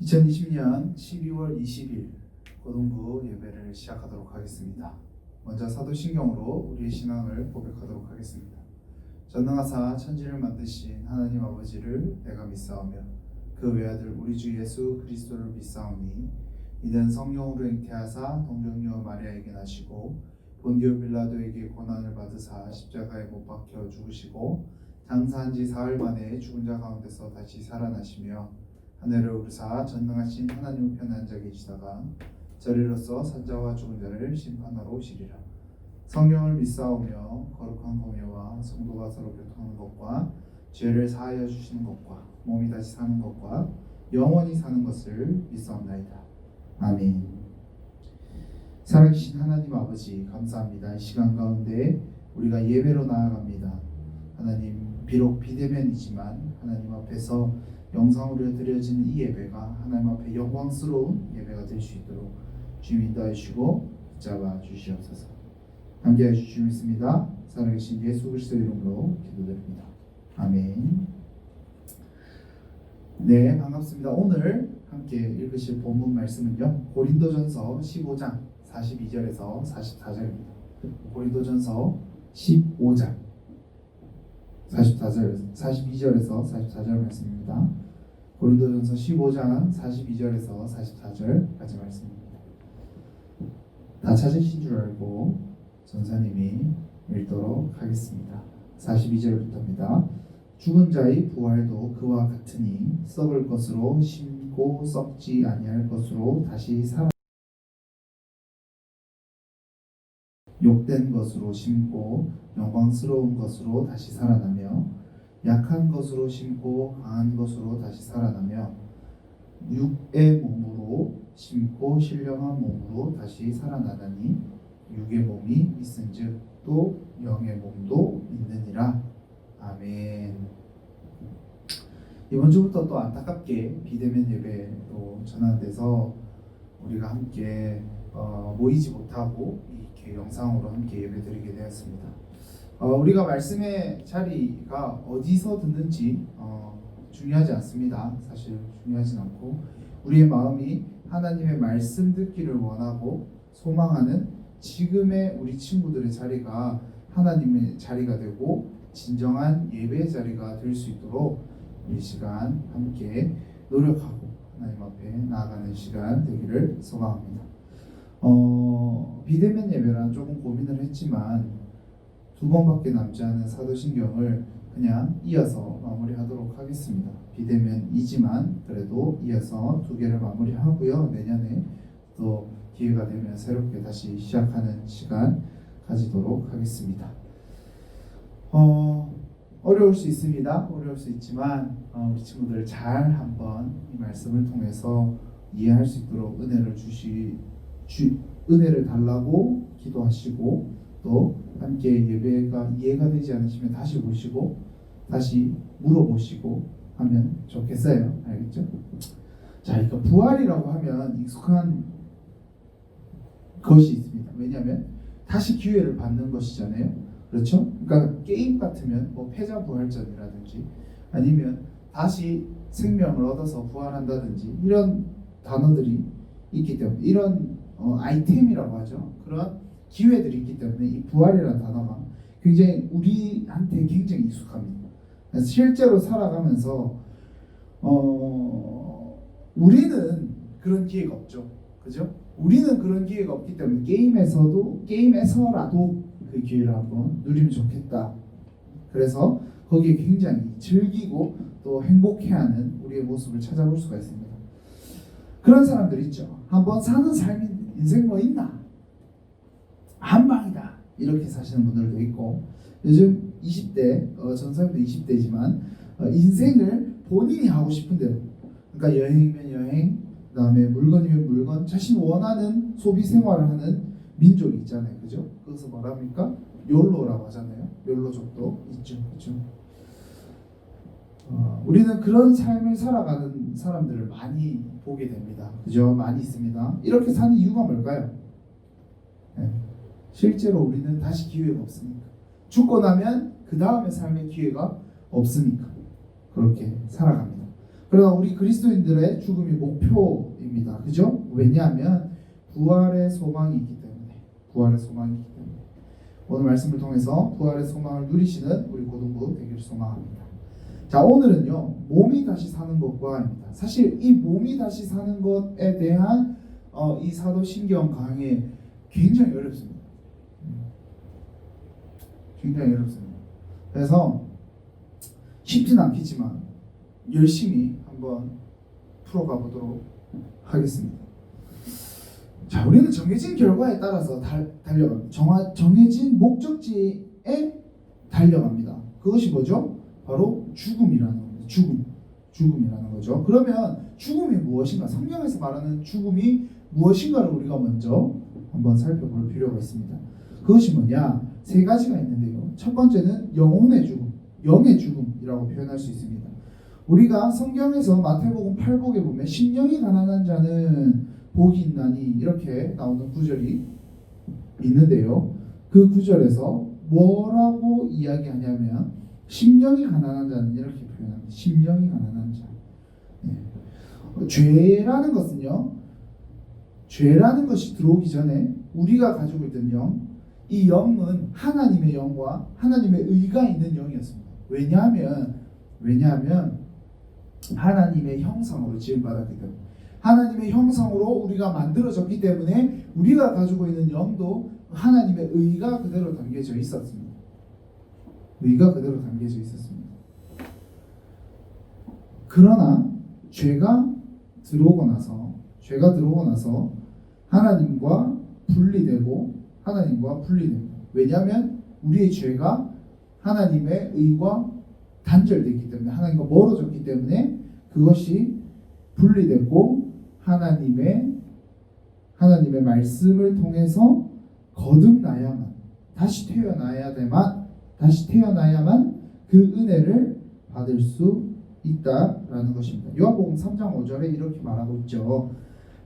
2020년 12월 20일 고등부 예배를 시작하도록 하겠습니다. 먼저 사도신경으로 우리의 신앙을 고백하도록 하겠습니다. 전능하사 천지를 만드신 하나님 아버지를 내가 믿사오며 그 외아들 우리 주 예수 그리스도를 믿사오니 이는 성령으로 잉태하사 동정녀 마리아에게 나시고 본디오 빌라도에게 고난을 받으사 십자가에 못 박혀 죽으시고 장사한 지 사흘 만에 죽은 자 가운데서 다시 살아나시며 하늘을 오르사 전능하신 하나님 편에 앉아 계시다가 저리로서 산자와 죽은 자를 심판하러 오시리라. 성령을 믿사오며 거룩한 공예와 성도가 서로 교통하는 것과 죄를 사하여 주시는 것과 몸이 다시 사는 것과 영원히 사는 것을 믿사옵나이다. 아멘. 살아계신 하나님 아버지 감사합니다. 이 시간 가운데 우리가 예배로 나아갑니다. 하나님 비록 비대면이지만 하나님 앞에서 영상으로 드려지는 이 예배가 하나님 앞에 영광스러운 예배가 될 수 있도록 주님 인도해 주시고 붙잡아 주시옵소서. 함께해 주시면 믿습니다. 살아계신 예수 그리스도 이름으로 기도드립니다. 아멘. 네, 반갑습니다. 오늘 함께 읽으실 본문 말씀은요, 고린도전서 15장 42절에서 44절입니다. 고린도전서 15장 42절에서 44절 말씀입니다. 고린도전서 15장 42절에서 44절까지 말씀입니다. 다 찾으신 줄 알고 전사님이 읽도록 하겠습니다. 42절부터입니다. 죽은 자의 부활도 그와 같으니 썩을 것으로 심고 썩지 아니할 것으로 다시 살아 욕된 것으로 심고 영광스러운 것으로 다시 살아나며 약한 것으로 심고 강한 것으로 다시 살아나며 육의 몸으로 심고 신령한 몸으로 다시 살아나나니 육의 몸이 있은즉 또 영의 몸도 있느니라. 아멘. 이번 주부터 또 안타깝게 비대면 예배로 전환돼서 우리가 함께 모이지 못하고 이렇게 영상으로 함께 예배드리게 되었습니다. 우리가 말씀의 자리가 어디서 듣는지 중요하지 않습니다. 사실 중요하진 않고 우리의 마음이 하나님의 말씀 듣기를 원하고 소망하는 지금의 우리 친구들의 자리가 하나님의 자리가 되고 진정한 예배의 자리가 될 수 있도록 이 시간 함께 노력하고 하나님 앞에 나아가는 시간 되기를 소망합니다. 비대면 예배란 조금 고민을 했지만 2번밖에 남지 않은 사도신경을 그냥 이어서 마무리하도록 하겠습니다. 비대면이지만 그래도 이어서 2개를 마무리하고요. 내년에 또 기회가 되면 새롭게 다시 시작하는 시간 가지도록 하겠습니다. 어려울 수 있습니다. 어려울 수 있지만 우리 친구들 잘 한번 이 말씀을 통해서 이해할 수 있도록 은혜를 달라고 기도하시고 또 함께 예배가 이해가 되지 않으시면 다시 보시고 다시 물어보시고 하면 좋겠어요. 알겠죠? 자, 이거 부활이라고 하면 익숙한 것이 있습니다. 왜냐하면 다시 기회를 받는 것이잖아요. 그렇죠? 그러니까 게임 같으면 뭐 패자부활전이라든지 아니면 다시 생명을 얻어서 부활한다든지 이런 단어들이 있기 때문에 이런 아이템이라고 하죠. 그런 기회들이 있기 때문에 이 부활이라는 단어가 굉장히 우리한테 굉장히 익숙합니다. 실제로 살아가면서 우리는 그런 기회가 없죠. 그죠? 우리는 그런 기회가 없기 때문에 게임에서라도 그 기회를 한번 누리면 좋겠다. 그래서 거기에 굉장히 즐기고 또 행복해하는 우리의 모습을 찾아볼 수가 있습니다. 그런 사람들 있죠. 한번 사는 삶이 인생 뭐 있나? 한 방이다. 이렇게 사시는 분들도 있고 요즘 20대, 전사님도 20대지만 인생을 본인이 하고 싶은 대로 그러니까 여행이면 여행, 그 다음에 물건이면 물건 자신이 원하는 소비 생활을 하는 민족이 있잖아요. 그죠? 그래서 말합니까? 욜로라고 하잖아요. 욜로족도 있죠. 그죠? 우리는 그런 삶을 살아가는 사람들을 많이 보게 됩니다. 그죠? 많이 있습니다. 이렇게 사는 이유가 뭘까요? 네. 실제로 우리는 다시 기회가 없으니까. 죽고 나면 그 다음에 삶의 기회가 없으니까 그렇게 살아갑니다. 그러나 우리 그리스도인들의 죽음이 목표입니다. 그죠? 왜냐하면 부활의 소망이 있기 때문에. 부활의 소망이 있기 때문에. 오늘 말씀을 통해서 부활의 소망을 누리시는 우리 고등부 되기를 소망합니다. 자, 오늘은요, 몸이 다시 사는 것과입니다. 사실 이 몸이 다시 사는 것에 대한 이 사도신경 강의 굉장히 어렵습니다. 굉장히 어렵습니다. 그래서 쉽지는 않겠지만 열심히 한번 풀어가 보도록 하겠습니다. 자, 우리는 정해진 결과에 따라서 달려갑니다. 정해진 목적지에 달려갑니다. 그것이 뭐죠? 바로 죽음이라는 겁니다. 죽음이라는 거죠. 그러면 죽음이 무엇인가? 성경에서 말하는 죽음이 무엇인가를 우리가 먼저 한번 살펴볼 필요가 있습니다. 그것이 뭐냐? 세 가지가 있는데요. 첫 번째는 영혼의 죽음, 영의 죽음이라고 표현할 수 있습니다. 우리가 성경에서 마태복음 8복에 보면 심령이 가난한 자는 복이 있나니 이렇게 나오는 구절이 있는데요. 그 구절에서 뭐라고 이야기하냐면 심령이 가난한 자는 이렇게 표현합니다. 심령이 가난한 자. 죄라는 것은요, 죄라는 것이 들어오기 전에 우리가 가지고 있던 영, 이 영은 하나님의 영과 하나님의 의가 있는 영이었습니다. 왜냐하면 하나님의 형상으로 지음받았기 때문에, 하나님의 형상으로 우리가 만들어졌기 때문에 우리가 가지고 있는 영도 하나님의 의가 그대로 담겨져 있었습니다. 의가 그대로 담겨져 있었습니다. 그러나 죄가 들어오고 나서 하나님과 분리되고 왜냐하면 우리의 죄가 하나님의 의와 단절됐기 때문에, 하나님과 멀어졌기 때문에 그것이 분리됐고 하나님의 말씀을 통해서 거듭나야만, 다시 태어나야만 그 은혜를 받을 수 있다라는 것입니다. 요한복음 3장 5절에 이렇게 말하고 있죠.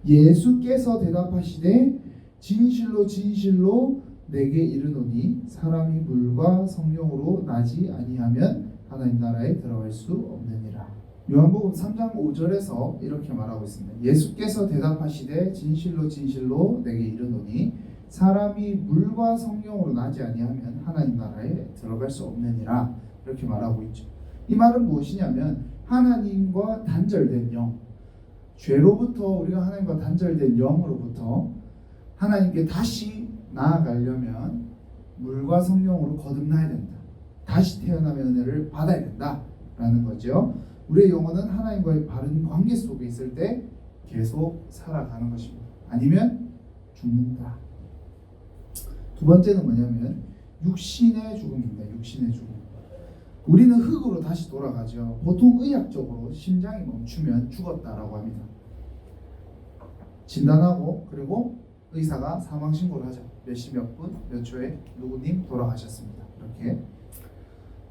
예수께서 대답하시되 진실로 진실로 내게 이르노니 사람이 물과 성령으로 나지 아니하면 하나님 나라에 들어갈 수 없느니라. 요한복음 3장 5절에서 이렇게 말하고 있습니다. 예수께서 대답하시되 진실로 진실로 내게 이르노니 사람이 물과 성령으로 나지 아니하면 하나님 나라에 들어갈 수 없느니라. 이렇게 말하고 있죠. 이 말은 무엇이냐면 하나님과 단절된 영, 죄로부터 우리가 하나님과 단절된 영으로부터 하나님께 다시 나아가려면 물과 성령으로 거듭나야 된다. 다시 태어나면 은혜를 받아야 된다라는 거죠. 우리의 영혼은 하나님과의 바른 관계 속에 있을 때 계속 살아가는 것입니다. 아니면 죽는다. 두 번째는 뭐냐면 육신의 죽음입니다. 육신의 죽음. 우리는 흙으로 다시 돌아가죠. 보통 의학적으로 심장이 멈추면 죽었다라고 합니다. 진단하고 그리고 의사가 사망 신고를 하죠. 몇 시 몇 분 몇 초에 누구님 돌아가셨습니다. 이렇게.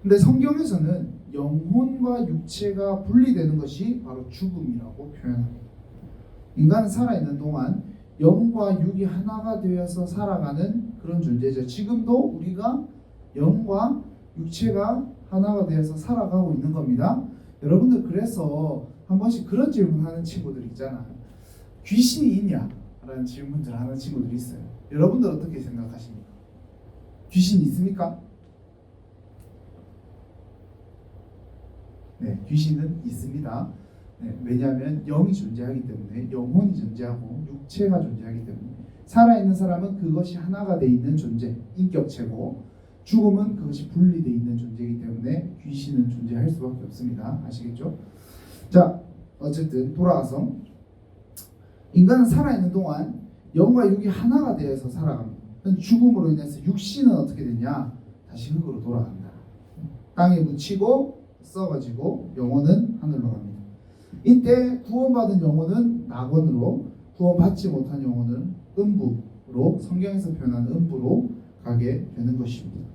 근데 성경에서는 영혼과 육체가 분리되는 것이 바로 죽음이라고 표현합니다. 인간은 살아있는 동안 영과 육이 하나가 되어서 살아가는 그런 존재죠. 지금도 우리가 영과 육체가 하나가 되어서 살아가고 있는 겁니다. 여러분들, 그래서 한 번씩 그런 질문하는 친구들 있잖아요. 귀신이 있냐? 라는 질문들 하는 친구들이 있어요. 여러분들 어떻게 생각하십니까? 귀신이 있습니까? 네, 귀신은 있습니다. 네, 왜냐하면 영이 존재하기 때문에, 영혼이 존재하고 육체가 존재하기 때문에, 살아있는 사람은 그것이 하나가 돼 있는 존재, 인격체고, 죽음은 그것이 분리되어 있는 존재이기 때문에 귀신은 존재할 수밖에 없습니다. 아시겠죠? 자, 어쨌든 돌아와서 인간은 살아있는 동안 영과 육이 하나가 되어서 살아갑니다. 죽음으로 인해서 육신은 어떻게 되냐? 다시 흙으로 돌아간다. 땅에 묻히고 썩어지고 영혼은 하늘로 갑니다. 이때 구원받은 영혼은 낙원으로, 구원받지 못한 영혼은 음부로, 성경에서 표현한 음부로 가게 되는 것입니다.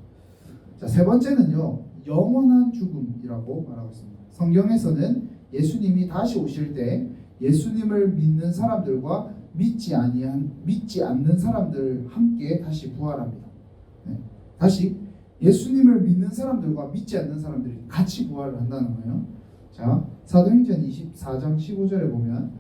자, 세 번째는요, 영원한 죽음이라고 말하고 있습니다. 성경에서는 예수님이 다시 오실 때 예수님을 믿는 사람들과 믿지 않는 사람들 함께 다시 부활합니다. 네. 다시 예수님을 믿는 사람들과 믿지 않는 사람들이 같이 부활을 한다는 거예요. 자, 사도행전 24장 15절에 보면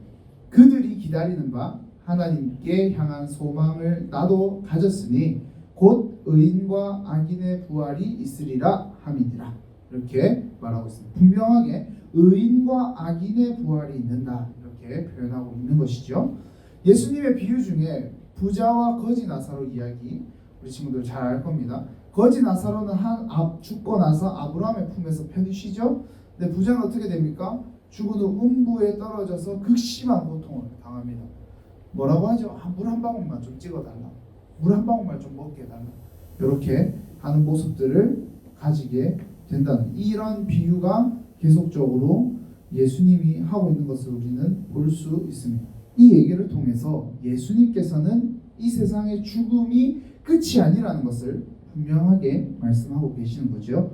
그들이 기다리는 바 하나님께 향한 소망을 나도 가졌으니 곧 의인과 악인의 부활이 있으리라 함이니라. 이렇게 말하고 있습니다. 분명하게 의인과 악인의 부활이 있는다, 이렇게 표현하고 있는 것이죠. 예수님의 비유 중에 부자와 거지 나사로 이야기 우리 친구들 잘 알 겁니다. 거지 나사로는 죽고 나서 아브라함의 품에서 편히 쉬죠. 근데 부자는 어떻게 됩니까? 죽은 후 음부에 떨어져서 극심한 고통을 당합니다. 뭐라고 하죠? 물 한 방울만 좀 찍어달라, 물 한 방울만 좀 먹게 해달라, 이렇게 하는 모습들을 가지게 된다는, 이런 비유가 계속적으로 예수님이 하고 있는 것을 우리는 볼 수 있습니다. 이 얘기를 통해서 예수님께서는 이 세상의 죽음이 끝이 아니라는 것을 분명하게 말씀하고 계시는 거죠.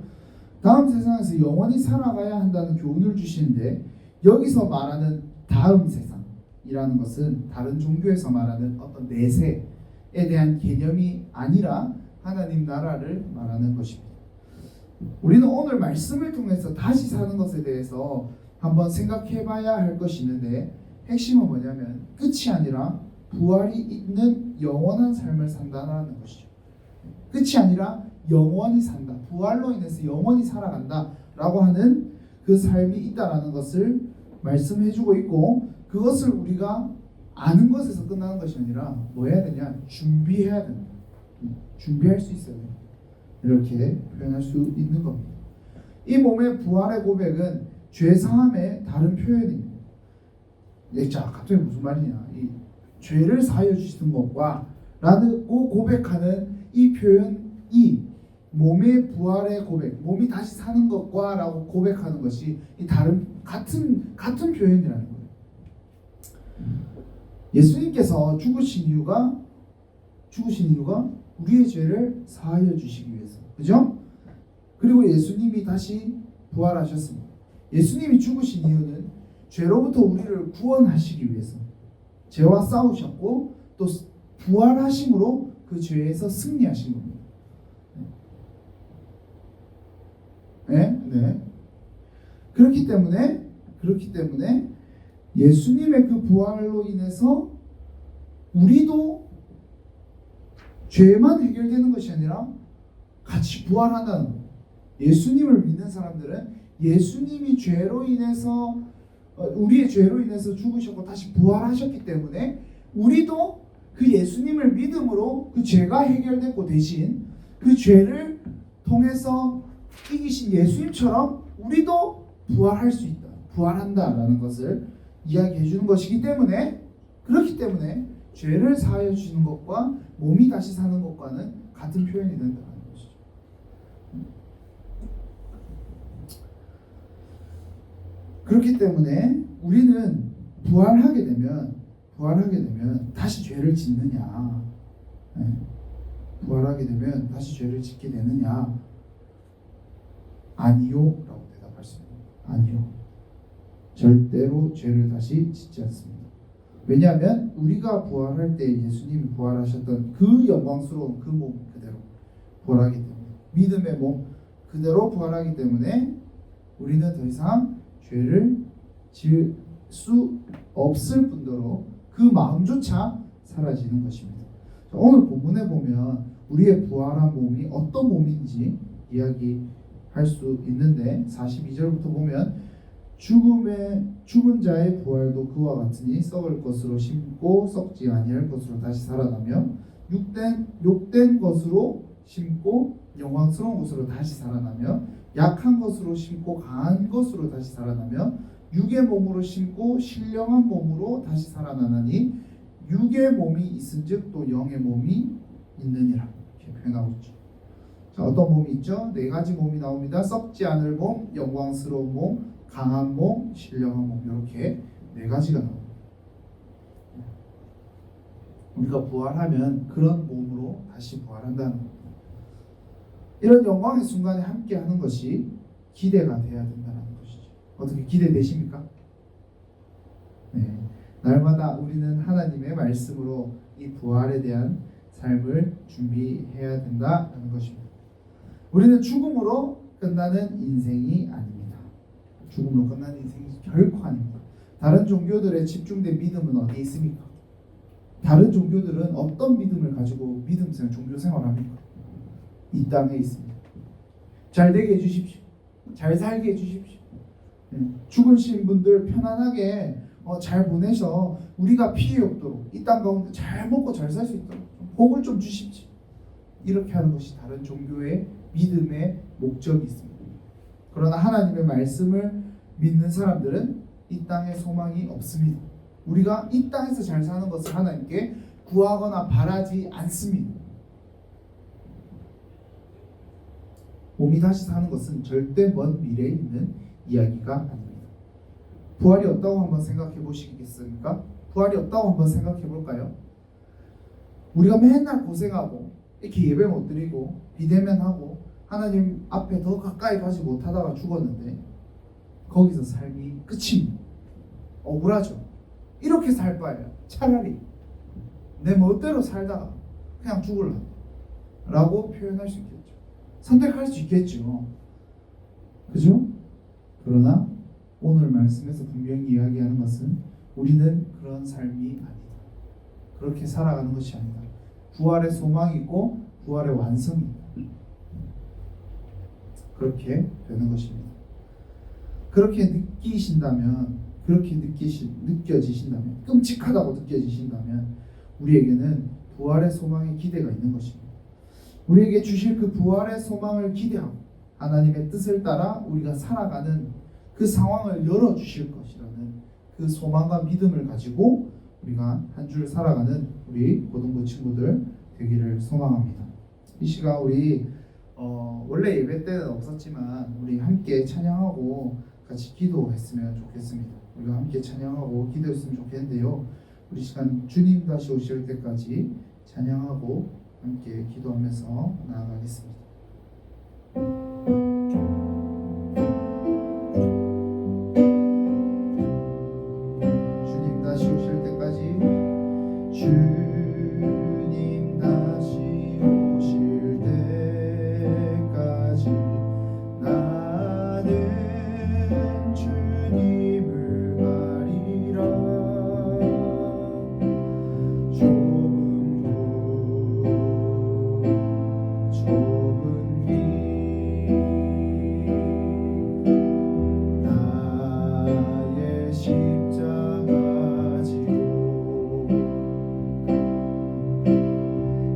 다음 세상에서 영원히 살아가야 한다는 교훈을 주시는데, 여기서 말하는 다음 세상이라는 것은 다른 종교에서 말하는 어떤 내세에 대한 개념이 아니라 하나님 나라를 말하는 것입니다. 우리는 오늘 말씀을 통해서 다시 사는 것에 대해서 한번 생각해 봐야 할 것이 있는데, 핵심은 뭐냐면 끝이 아니라 부활이 있는 영원한 삶을 산다는 것이죠. 끝이 아니라 영원히 산다, 부활로 인해서 영원히 살아간다 라고 하는 그 삶이 있다라는 것을 말씀해주고 있고, 그것을 우리가 아는 것에서 끝나는 것이 아니라 뭐 해야 되냐? 준비해야 된다. 준비할 수 있어야 된다. 이렇게 표현할 수 있는 겁니다. 이 몸의 부활의 고백은 죄사함의 다른 표현입니다. 자, 갑자기 무슨 말이냐? 이 죄를 사하여 주시는 것과 라고 고백하는 이 표현이 몸의 부활의 고백, 몸이 다시 사는 것과 라고 고백하는 것이 이 같은 표현이라는 거예요. 예수님께서 죽으신 이유가 우리의 죄를 사하여 주시기 위해서, 그죠? 그리고 예수님이 다시 부활하셨습니다. 예수님이 죽으신 이유는 죄로부터 우리를 구원하시기 위해서, 죄와 싸우셨고 또 부활하심으로 그 죄에서 승리하신 겁니다. 네. 그렇기 때문에 예수님의 그 부활로 인해서 우리도 죄만 해결되는 것이 아니라 같이 부활한다는 거예요. 예수님을 믿는 사람들은 예수님이 우리의 죄로 인해서 죽으셨고 다시 부활하셨기 때문에 우리도 그 예수님을 믿음으로 그 죄가 해결됐고, 대신 그 죄를 통해서 이기신 예수님처럼 우리도 부활할 수 있다, 부활한다라는 것을 이야기해 주는 것이기 때문에, 그렇기 때문에 죄를 사하여 주시는 것과 몸이 다시 사는 것과는 같은 표현이 된다는 것이죠. 그렇기 때문에 우리는 부활하게 되면 다시 죄를 짓느냐, 부활하게 되면 다시 죄를 짓게 되느냐? 아니요 라고 대답할 수 있습니다. 아니요, 절대로 죄를 다시 짓지 않습니다. 왜냐하면 우리가 부활할 때 예수님이 부활하셨던 그 영광스러운 그 몸 그대로 부활하기 때문에, 믿음의 몸 그대로 부활하기 때문에 우리는 더 이상 죄를 지을 수 없을 뿐더러 그 마음조차 사라지는 것입니다. 오늘 본문에 보면 우리의 부활한 몸이 어떤 몸인지 이야기할 수 있는데, 42절부터 보면 죽은 자의 부활도 그와 같으니 썩을 것으로 심고 썩지 아니할 것으로 다시 살아나며, 욕된 것으로 심고 영광스러운 것으로 다시 살아나며, 약한 것으로 심고 강한 것으로 다시 살아나며, 육의 몸으로 심고 신령한 몸으로 다시 살아나나니 육의 몸이 있은즉 또 영의 몸이 있느니라. 이렇게 표현하고 있죠. 자, 어떤 몸이 있죠? 네 가지 몸이 나옵니다. 썩지 않을 몸, 영광스러운 몸, 강한 몸, 신령한 몸, 이렇게 네 가지가 나옵니다. 우리가 부활하면 그런 몸으로 다시 부활한다는 겁니다. 이런 영광의 순간에 함께 하는 것이 기대가 돼야 된다는 것이죠. 어떻게 기대되십니까? 네. 날마다 우리는 하나님의 말씀으로 이 부활에 대한 삶을 준비해야 된다는 것입니다. 우리는 죽음으로 끝나는 인생이 아닙니다. 죽음으로 끝나는 인생이 결코 아닙니다. 다른 종교들의 집중된 믿음은 어디에 있습니까? 다른 종교들은 어떤 믿음을 가지고 종교 생활을 합니까? 이 땅에 있습니다. 잘 되게 해주십시오. 잘 살게 해주십시오. 죽으신 분들 편안하게 잘 보내서 우리가 피해 없도록 이 땅 가운데 잘 먹고 잘 살 수 있도록 복을 좀 주십시오. 이렇게 하는 것이 다른 종교의 믿음의 목적이 있습니다. 그러나 하나님의 말씀을 믿는 사람들은 이 땅에 소망이 없습니다. 우리가 이 땅에서 잘 사는 것을 하나님께 구하거나 바라지 않습니다. 몸이 다시 사는 것은 절대 먼 미래에 있는 이야기가 아닙니다. 부활이 없다고 한번 생각해 보시겠습니까? 부활이 없다고 한번 생각해 볼까요? 우리가 맨날 고생하고 이렇게 예배 못 드리고 비대면하고 하나님 앞에 더 가까이 가지 못하다가 죽었는데 거기서 삶이 끝입니다. 억울하죠? 이렇게 살 바에요 차라리 내 멋대로 살다가 그냥 죽을라 라고 표현할 수 있겠죠. 선택할 수 있겠죠. 그죠? 그러나 오늘 말씀에서 분명히 이야기하는 것은 우리는 그런 삶이 아니다. 그렇게 살아가는 것이 아니다. 부활의 소망이 있고 부활의 완성이 있다. 그렇게 되는 것입니다. 그렇게 느껴지신다면 끔찍하다고 느껴지신다면 우리에게는 부활의 소망의 기대가 있는 것입니다. 우리에게 주실 그 부활의 소망을 기대하고 하나님의 뜻을 따라 우리가 살아가는 그 상황을 열어주실 것이라는 그 소망과 믿음을 가지고 우리가 한 주를 살아가는 우리 고등부 친구들 되기를 소망합니다. 이 시간 우리 원래 예배 때는 없었지만 우리 함께 찬양하고 같이 기도했으면 좋겠습니다. 우리가 함께 찬양하고 기도했으면 좋겠는데요. 우리 시간 주님 다시 오실 때까지 찬양하고 함께 기도하면서 나아가겠습니다. 주님 다시 오실 때까지 주님 다시 오실 때까지 나는 주님을 바리라. 좁은 길 나의 십자가 지고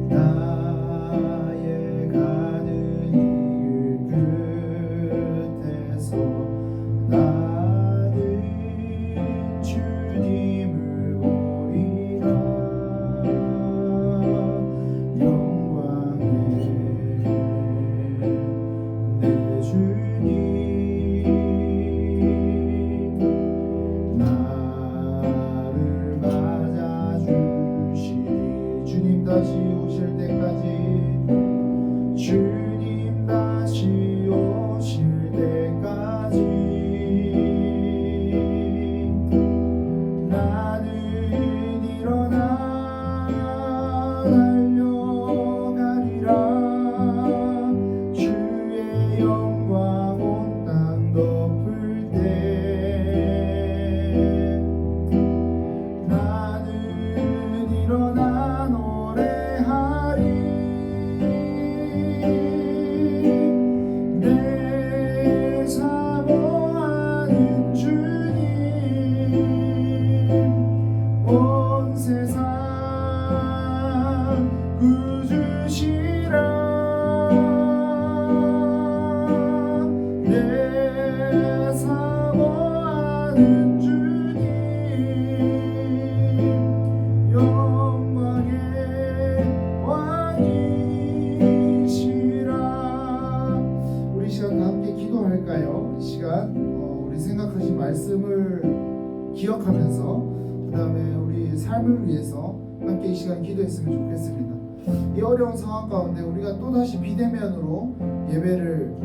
나의 가는 이 끝에서 나는 주님을 보리라. 영광의 내 주님 나를 맞아주시니 주님 다시 오실 때까지 주님 다시 오실 때까지 나는 일어나 달려가리라. 주의 영광 온 땅 덮을 때 나는 일어나 노래하리. 내 사모하는 주님 온 세상 구주시라. 내 사모하는 주님 영광의 왕이시라. 우리 시간 다 함께 기도할까요? 이 시간 우리 생각하신 말씀을 기억하면서 그 다음에 우리 삶을 위해서 함께 이 시간 기도했으면 좋겠습니다. 이 어려운 상황 가운데 우리가 또다시 비대면으로 예배를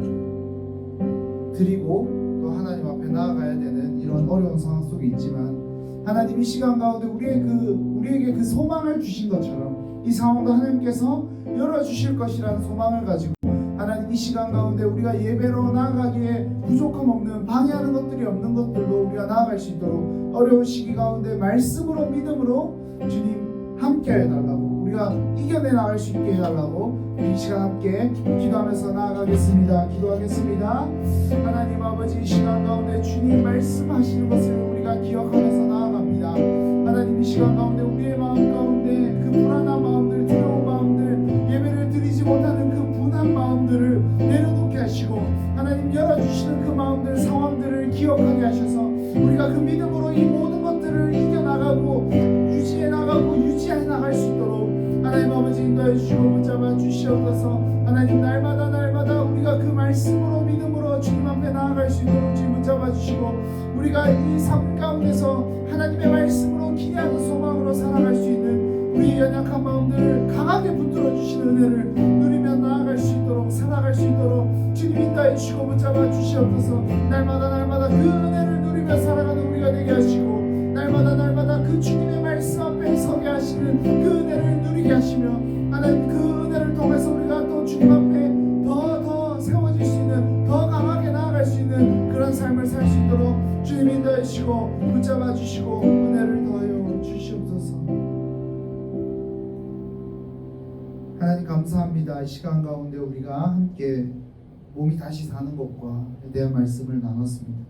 드리고 또 하나님 앞에 나아가야 되는 이런 어려운 상황 속에 있지만 하나님 이 시간 가운데 우리에게 그 소망을 주신 것처럼 이 상황도 하나님께서 열어주실 것이라는 소망을 가지고 하나님 이 시간 가운데 우리가 예배로 나아가기에 부족함 없는 방해하는 것들이 없는 것들로 우리가 나아갈 수 있도록 어려운 시기 가운데 말씀으로 믿음으로 주님 함께 해달라고 우리가 이겨내 나갈 수 있게 해달라고 이 시간 함께 기도하면서 나아가겠습니다. 기도하겠습니다. 하나님 아버지 이 시간 가운데 주님 말씀하시는 것을 우리가 기억하면서 나아갑니다. 하나님 이 시간 가운데 우리의 마음 가운데 그 불안한 마음들 두려운 마음들 예배를 드리지 못하는 그 분한 마음들을 내려놓게 하시고 하나님 열어주시는 그 마음들 상황들을 기억하게 하셔서 우리가 그 믿음으로 이 모든 것들을 이겨나가고 유지해 나갈 수 있도록 하나님 아버지 인도해 주시고 붙잡아 주시옵소서. 하나님 날마다 우리가 그 말씀으로 믿음으로 주님 앞에 나아갈 수 있도록 주님 붙잡아 주시고 우리가 이 삶 가운데서 하나님의 말씀으로 기대하는 소망으로 살아갈 수 있는 우리의 연약한 마음들을 강하게 붙들어 주시는 은혜를 누리며 나아갈 수 있도록 살아갈 수 있도록 주님 인도해 주시고 붙잡아 주시옵소서. 날마다 그 은혜를 누리며 살아가는 우리가 되게 하시고 날마다 그 주님의 말씀 앞에 서게 하시는 그 은혜를 누리게 하시며 하나님 그 은혜를 통해서 우리가 또 주님 앞에 더 세워질 수 있는 더 강하게 나아갈 수 있는 그런 삶을 살 수 있도록 주님 인도해 주시고 붙잡아 주시고 은혜를 더하여 주시옵소서. 하나님 감사합니다. 이 시간 가운데 우리가 함께 몸이 다시 사는 것과 대한 말씀을 나눴습니다.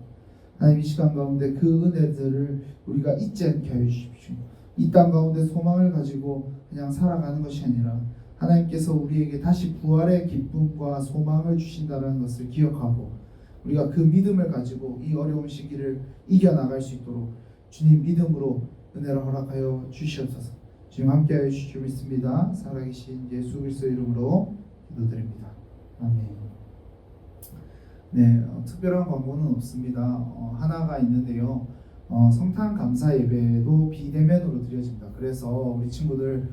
하나님 이 시간 가운데 그 은혜들을 우리가 잊지 않게 하여 주십시오. 이 땅 가운데 소망을 가지고 그냥 살아가는 것이 아니라 하나님께서 우리에게 다시 부활의 기쁨과 소망을 주신다는 것을 기억하고 우리가 그 믿음을 가지고 이 어려운 시기를 이겨나갈 수 있도록 주님 믿음으로 은혜를 허락하여 주시옵소서. 주님 함께하여 주시기 믿습니다. 살아계신 예수 그리스도 이름으로 기도드립니다. 아멘. 네, 특별한 광고는 없습니다. 하나가 있는데요. 성탄 감사 예배도 비대면으로 드려집니다. 그래서 우리 친구들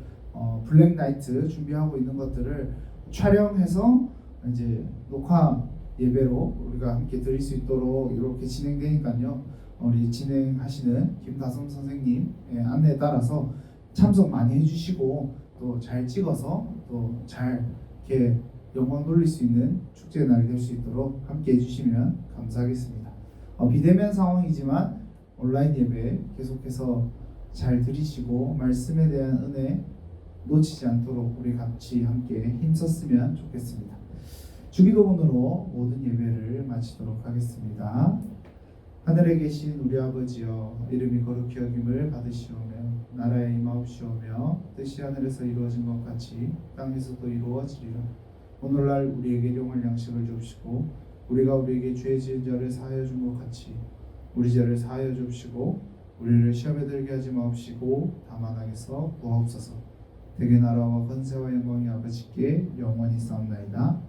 블랙나이트 준비하고 있는 것들을 촬영해서 이제 녹화 예배로 우리가 함께 드릴 수 있도록 이렇게 진행되니까요. 우리 진행하시는 김다솜 선생님의 안내에 따라서 참석 많이 해주시고 또 잘 찍어서 또 잘 이렇게 영광 돌릴 수 있는 축제의 날이 될 수 있도록 함께 해주시면 감사하겠습니다. 비대면 상황이지만 온라인 예배 계속해서 잘 들으시고 말씀에 대한 은혜 놓치지 않도록 우리 같이 함께 힘썼으면 좋겠습니다. 주기도문으로 모든 예배를 마치도록 하겠습니다. 하늘에 계신 우리 아버지여 이름이 거룩히 여김을 받으시오며 나라에 임하옵시오며 뜻이 하늘에서 이루어진 것 같이 땅에서도 이루어지리라. 오늘날 우리에게 일용할 양식을 주시고 우리가 우리에게 죄 지은 자를 사하여 준 것 같이 우리 죄를 사하여 주시고 우리를 시험에 들게 하지 마옵시고 다만 악에서 구하옵소서. 대개 나라와 권세와 영광이 아버지께 영원히 싸움나이다.